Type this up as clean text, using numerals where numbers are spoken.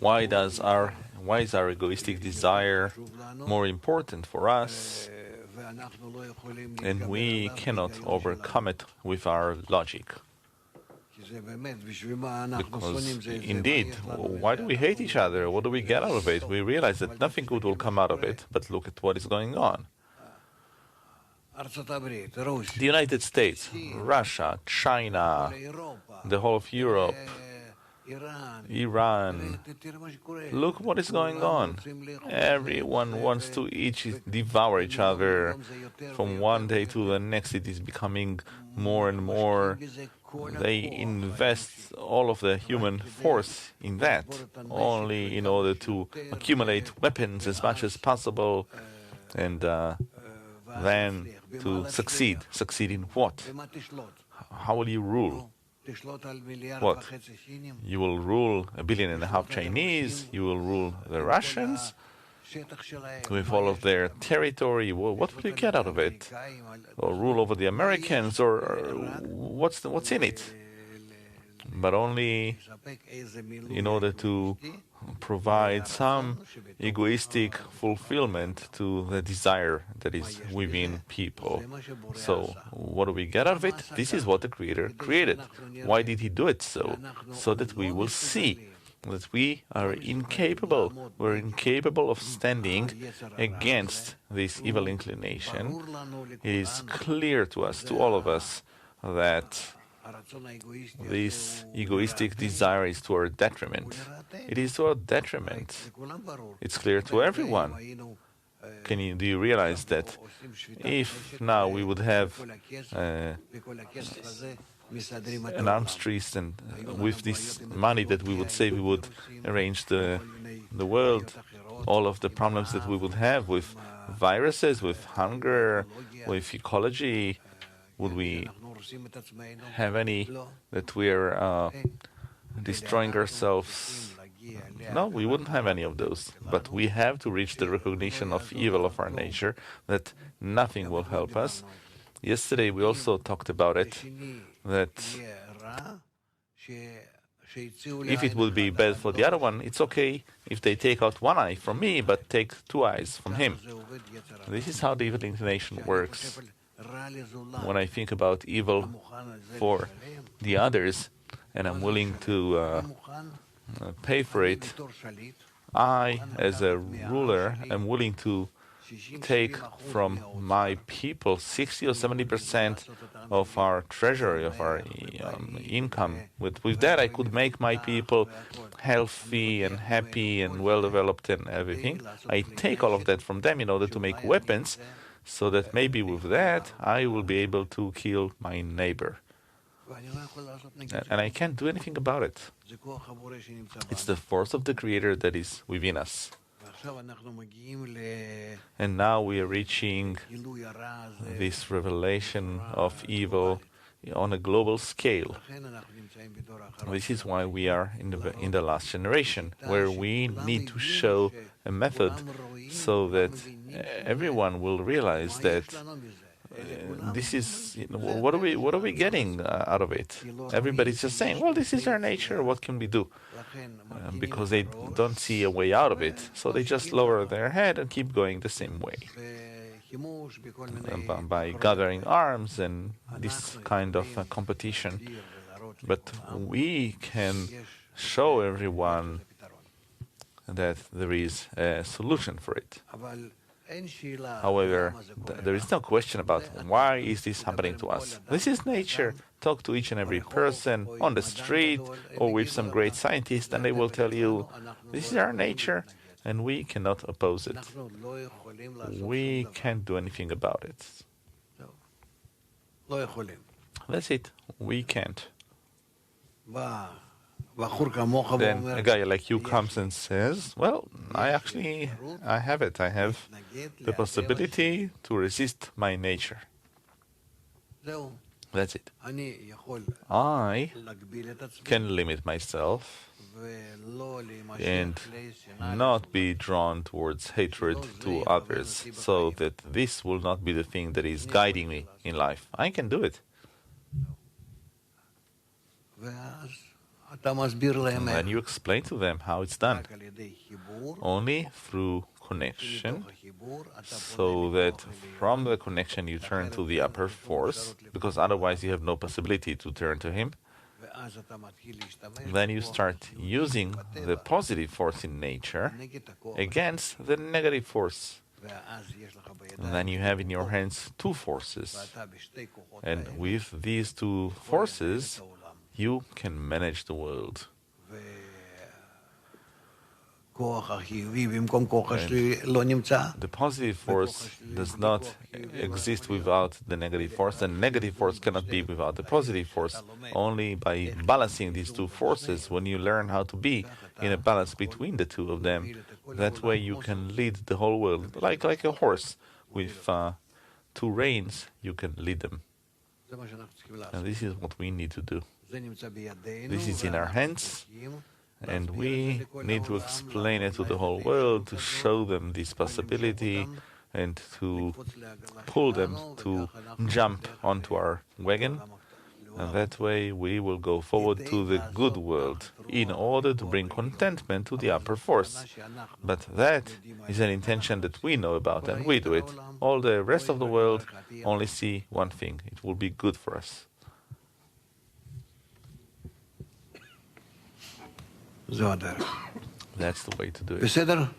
Why is our egoistic desire more important for us, and we cannot overcome it with our logic? Because indeed, why do we hate each other? What do we get out of it? We realize that nothing good will come out of it, but look at what is going on. The United States, Russia, China, the whole of Europe, Iran. Look what is going on. Everyone wants to devour each other. From one day to the next, it is becoming more and more. They invest all of the human force in that, only in order to accumulate weapons as much as possible, and then to succeed. Succeed in what? How will you rule? What? You will rule 1.5 billion Chinese? You will rule the Russians with all of their territory? Well, what will you get out of it? Or rule over the Americans? Or what's in it? But only in order to provide some egoistic fulfillment to the desire that is within people. So what do we get out of it? This is what the Creator created. Why did He do it so? So that we will see that we are incapable. We're incapable of standing against this evil inclination. It is clear to us, to all of us, that this egoistic desire is to our detriment. It is to our detriment. It's clear to everyone. Do you realize that if now we would have an arms treaty, and with this money that we would save, we would arrange the world, all of the problems that we would have with viruses, with hunger, with ecology, would we have any that we are destroying ourselves? No, we wouldn't have any of those. But we have to reach the recognition of evil of our nature, that nothing will help us. Yesterday we also talked about it, that if it will be bad for the other one, it's okay if they take out one eye from me, but take 2 eyes from him. This is how the evil inclination works. When I think about evil for the others, and I'm willing to pay for it, I, as a ruler, am willing to take from my people 60 or 70% of our treasury, of our income. With that, I could make my people healthy and happy and well-developed and everything. I take all of that from them in order to make weapons, so that maybe with that, I will be able to kill my neighbor. And I can't do anything about it. It's the force of the Creator that is within us. And now we are reaching this revelation of evil on a global scale. This is why we are in the last generation, where we need to show a method so that everyone will realize that this is, what are we getting out of it? Everybody's just saying, well, this is our nature, what can we do? Because they don't see a way out of it, so they just lower their head and keep going the same way. By gathering arms and this kind of competition. But we can show everyone that there is a solution for it. However, there is no question about why is this happening to us. This is nature. Talk to each and every person on the street or with some great scientist, and they will tell you, this is our nature, and we cannot oppose it. We can't do anything about it. That's it. We can't. Then a guy like you comes and says, well, I have it. I have the possibility to resist my nature. That's it. I can limit myself and not be drawn towards hatred to others, so that this will not be the thing that is guiding me in life. I can do it. And then you explain to them how it's done. Only through connection, so that from the connection you turn to the upper force, because otherwise you have no possibility to turn to him. Then you start using the positive force in nature against the negative force. And then you have in your hands two forces. And with these two forces, you can manage the world. The positive force does not exist without the negative force, and negative force cannot be without the positive force. Only by balancing these two forces, when you learn how to be in a balance between the two of them, that way you can lead the whole world, like a horse. With two reins, you can lead them. And this is what we need to do. This is in our hands. And we need to explain it to the whole world, to show them this possibility, and to pull them to jump onto our wagon. And that way we will go forward to the good world in order to bring contentment to the upper force. But that is an intention that we know about, and we do it. All the rest of the world only see one thing: it will be good for us. That's the way to do it.